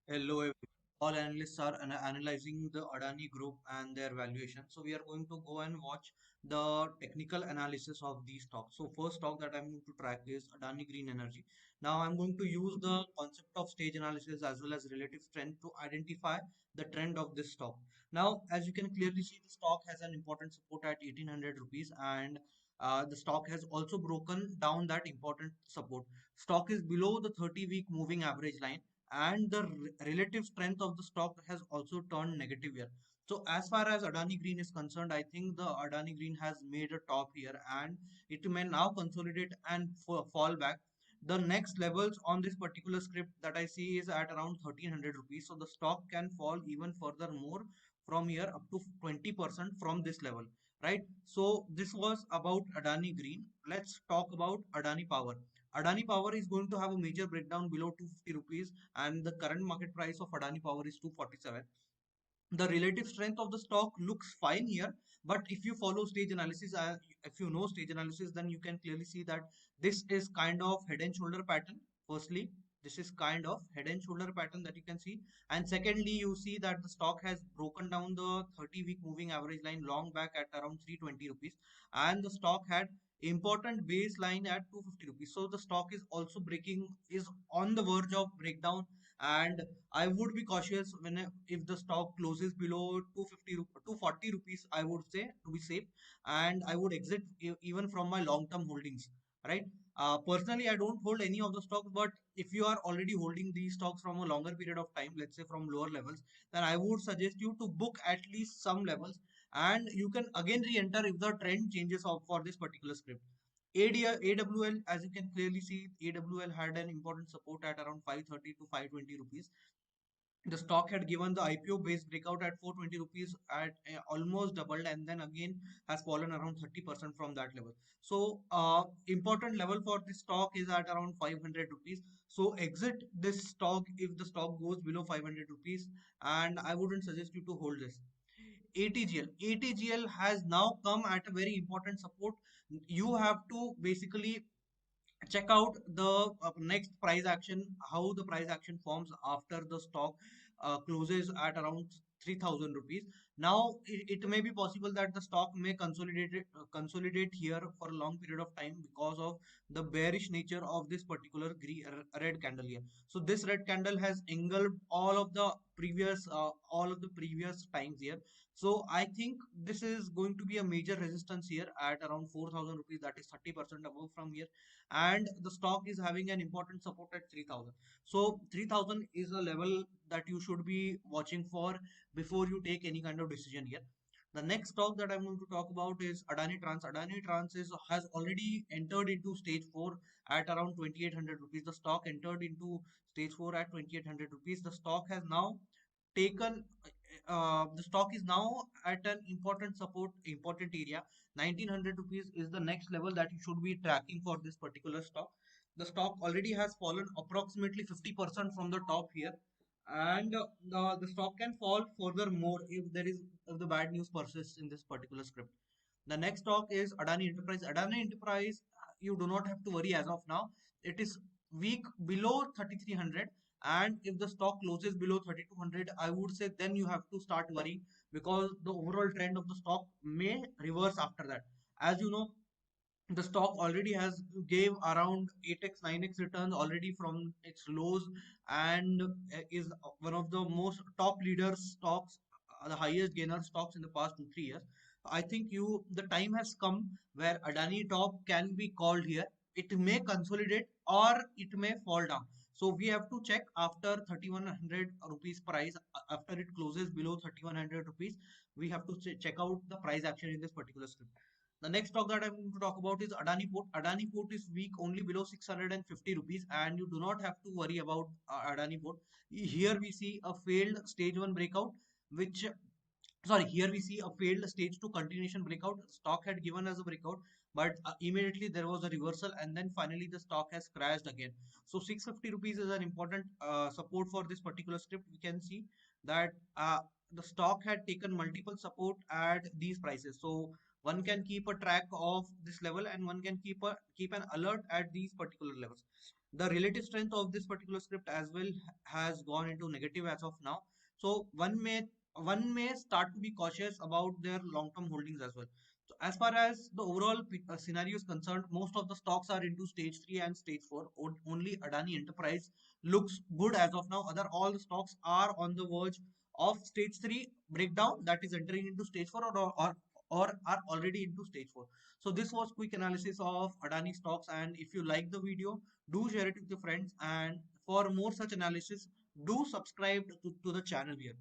Hello, everyone. All analysts are analyzing the Adani group and their valuation. So we are going to go and watch the technical analysis of these stocks. So first stock that I'm going to track is Adani Green Energy. Now I'm going to use the concept of stage analysis as well as relative strength to identify the trend of this stock. Now, as you can clearly see, the stock has an important support at 1800 rupees, and the stock has also broken down that important support. Stock is below the 30-week moving average line, and the relative strength of the stock has also turned negative here. So as far as Adani Green is concerned, I think the Adani Green has made a top here, and it may now consolidate and fall back. The next levels on this particular script that I see is at around 1300 rupees. So the stock can fall even further more from here up to 20% from this level, right? So this was about Adani Green. Let's talk about Adani Power. Adani Power is going to have a major breakdown below 250 rupees, and the current market price of Adani Power is 247. The relative strength of the stock looks fine here, but if you follow stage analysis, if you know stage analysis, then you can clearly see that this is kind of head and shoulder pattern. Firstly, this is kind of head and shoulder pattern that you can see, and secondly, you see that the stock has broken down the 30-week moving average line long back at around 320 rupees, and the stock had important baseline at 250 rupees. So the stock is also breaking, is on the verge of breakdown, and I would be cautious when if the stock closes below 250 240 rupees, I would say, to be safe, and I would exit even from my long term holdings, right? Personally, I don't hold any of the stocks, but if you are already holding these stocks from a longer period of time, let's say from lower levels, then I would suggest you to book at least some levels, and you can again re-enter if the trend changes for this particular script. AWL, as you can clearly see, AWL had an important support at around 530 to 520 rupees. The stock had given the IPO based breakout at 420 rupees at almost doubled, and then again has fallen around 30% from that level. So important level for this stock is at around 500 rupees. So exit this stock if the stock goes below 500 rupees, and I wouldn't suggest you to hold this. ATGL has now come at a very important support. You have to basically check out the next price action, how the price action forms after the stock closes at around 3000 rupees. Now it may be possible that the stock may consolidate here for a long period of time because of the bearish nature of this particular red candle here. So this red candle has engulfed all of the previous times here. So I think this is going to be a major resistance here at around 4000 rupees, that is 30% above from here, and the stock is having an important support at 3000. So 3000 is a level that you should be watching for before you take any kind of decision here. The next stock that I'm going to talk about is Adani Trans. Adani Trans has already entered into stage 4 at around 2800 rupees. The stock entered into stage 4 at 2800 rupees. The stock has now taken the stock is now at an important area. 1900 rupees is the next level that you should be tracking for this particular stock. The stock already has fallen approximately 50% from the top here, and the stock can fall further more if the bad news persists in this particular script. The next stock is Adani Enterprise. Adani Enterprise, you do not have to worry as of now. It is weak below 3300, and if the stock closes below 3200, I would say then you have to start worrying, because the overall trend of the stock may reverse after that. As you know, the stock already has gave around 8x 9x returns already from its lows, and is one of the most top leader stocks, the highest gainer stocks in the past 2 3 years. I think the time has come where Adani top can be called here. It may consolidate or it may fall down. So we have to check after 3100 rupees price. After it closes below 3100 rupees, we have to check out the price action in this particular script. The next stock that I'm going to talk about is Adani Port. Adani Port is weak only below 650 rupees, and you do not have to worry about Adani Port. Here we see a failed stage 1 breakout, which here we see a failed stage 2 continuation breakout. Stock had given us a breakout, but immediately there was a reversal, and then finally the stock has crashed again. So 650 rupees is an important support for this particular script. We can see that the stock had taken multiple support at these prices. So one can keep a track of this level, and one can keep an alert at these particular levels. The relative strength of this particular script as well has gone into negative as of now. So one may start to be cautious about their long-term holdings as well. So as far as the overall scenario is concerned, most of the stocks are into stage 3 and stage 4. Only Adani Enterprise looks good as of now. Other all the stocks are on the verge of stage 3 breakdown, that is entering into stage 4, or are already into stage 4. So this was quick analysis of Adani stocks, and if you like the video, do share it with your friends, and for more such analysis, do subscribe to the channel here.